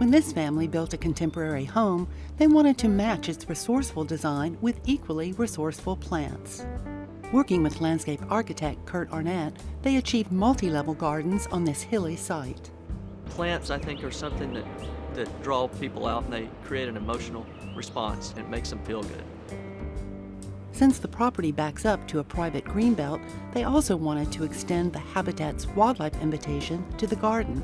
When this family built a contemporary home, they wanted to match its resourceful design with equally resourceful plants. Working with landscape architect Kurt Arnett, they achieved multi-level gardens on this hilly site. Plants, I think, are something that draw people out, and they create an emotional response. It makes them feel good. Since the property backs up to a private greenbelt, they also wanted to extend the Habitat's wildlife invitation to the garden.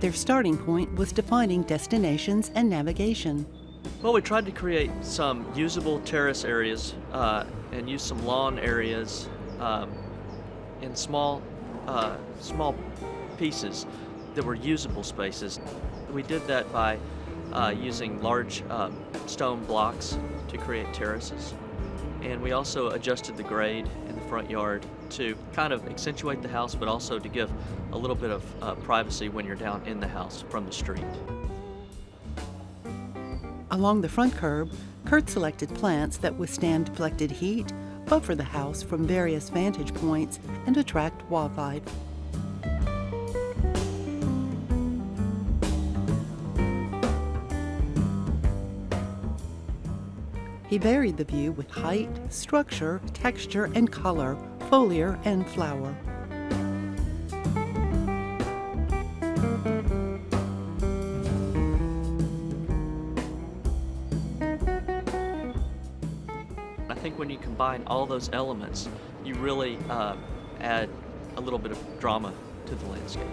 Their starting point was defining destinations and navigation. Well, we tried to create some usable terrace areas and use some lawn areas in small pieces that were usable spaces. We did that by using large stone blocks to create terraces. And we also adjusted the grade in the front yard to kind of accentuate the house, but also to give a little bit of privacy when you're down in the house from the street. Along the front curb, Kurt selected plants that withstand deflected heat, buffer the house from various vantage points, and attract wildlife. He varied the view with height, structure, texture, and color, foliar and flower. I think when you combine all those elements, you really add a little bit of drama to the landscape.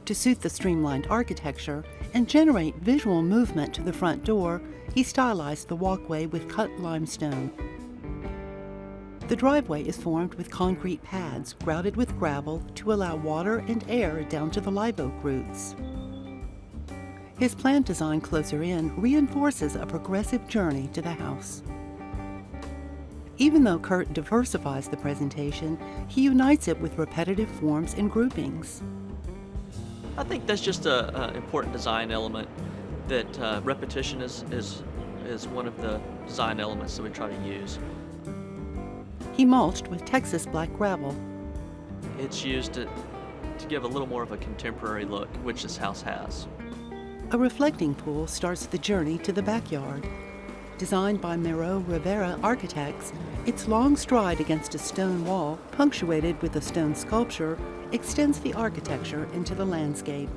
To suit the streamlined architecture and generate visual movement to the front door, he stylized the walkway with cut limestone. The driveway is formed with concrete pads grouted with gravel to allow water and air down to the live oak roots. His plant design closer in reinforces a progressive journey to the house. Even though Kurt diversifies the presentation, he unites it with repetitive forms and groupings. I think that's just an important design element, that repetition is one of the design elements that we try to use. He mulched with Texas black gravel. It's used to give a little more of a contemporary look, which this house has. A reflecting pool starts the journey to the backyard. Designed by Miro Rivera Architects, its long stride against a stone wall, punctuated with a stone sculpture, extends the architecture into the landscape.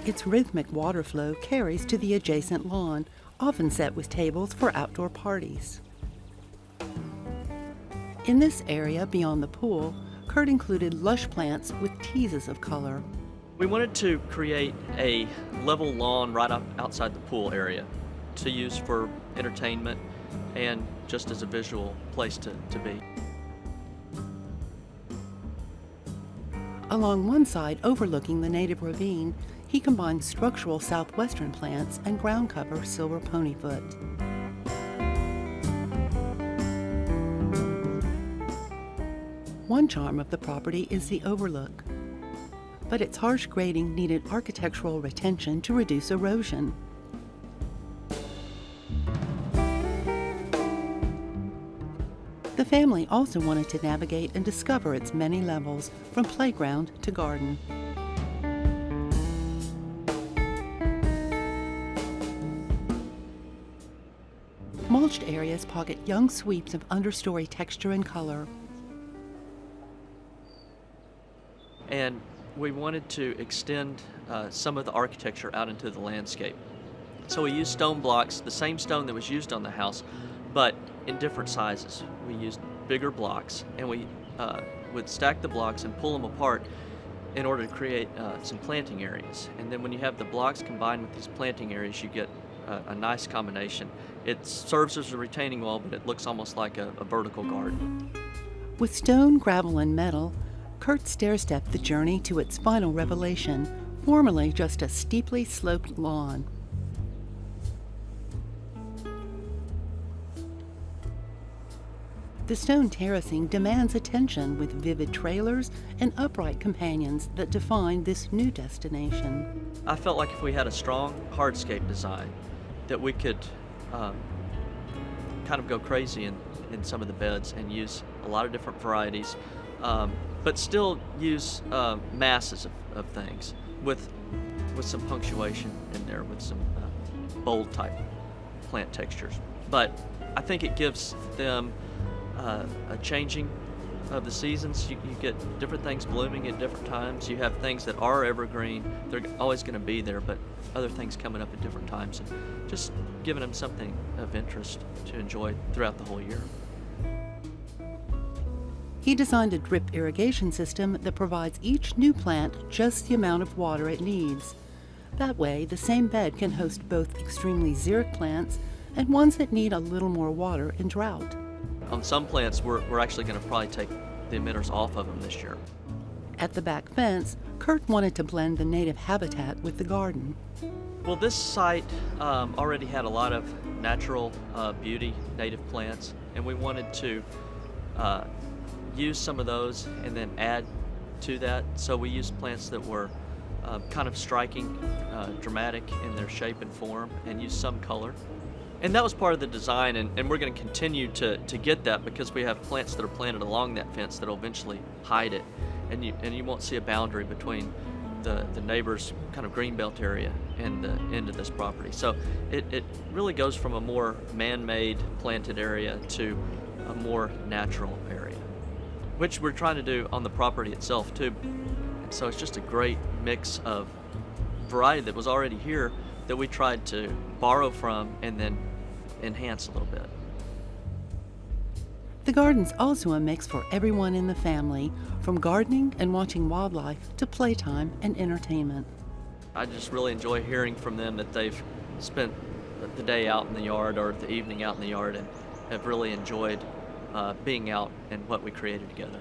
Its rhythmic water flow carries to the adjacent lawn, often set with tables for outdoor parties. In this area beyond the pool, Kurt included lush plants with teases of color. We wanted to create a level lawn right up outside the pool area to use for entertainment and just as a visual place to be. Along one side overlooking the native ravine, he combined structural southwestern plants and ground cover silver ponyfoot. One charm of the property is the overlook, but its harsh grading needed architectural retention to reduce erosion. The family also wanted to navigate and discover its many levels, from playground to garden. Mulched areas pocket young sweeps of understory texture and color. And we wanted to extend some of the architecture out into the landscape. So we used stone blocks, the same stone that was used on the house, but in different sizes. We used bigger blocks, and we would stack the blocks and pull them apart in order to create some planting areas. And then when you have the blocks combined with these planting areas, you get a nice combination. It serves as a retaining wall, but it looks almost like a vertical garden. With stone, gravel, and metal, Kurt stair-stepped the journey to its final revelation, formerly just a steeply sloped lawn. The stone terracing demands attention with vivid trailers and upright companions that define this new destination. I felt like if we had a strong hardscape design, that we could kind kind of go crazy in some of the beds and use a lot of different varieties, but still use masses of things with some punctuation in there, with some bold type plant textures. But I think it gives them a changing of the seasons. You get different things blooming at different times. You have things that are evergreen, they're always going to be there, but other things coming up at different times, and just giving them something of interest to enjoy throughout the whole year. He designed a drip irrigation system that provides each new plant just the amount of water it needs. That way, the same bed can host both extremely xeric plants and ones that need a little more water in drought. On some plants, we're actually going to probably take the emitters off of them this year. At the back fence, Kurt wanted to blend the native habitat with the garden. Well, this site already had a lot of natural beauty, native plants, and we wanted to use some of those and then add to that. So we used plants that were kind of striking, dramatic in their shape and form, and used some color. And that was part of the design, and we're going to continue to get that, because we have plants that are planted along that fence that will eventually hide it, and you won't see a boundary between the neighbor's kind of greenbelt area and the end of this property. So it really goes from a more man-made planted area to a more natural area, which we're trying to do on the property itself too. And so it's just a great mix of variety that was already here that we tried to borrow from and then enhance a little bit. The garden's also a mix for everyone in the family, from gardening and watching wildlife to playtime and entertainment. I just really enjoy hearing from them that they've spent the day out in the yard or the evening out in the yard and have really enjoyed being out and what we created together.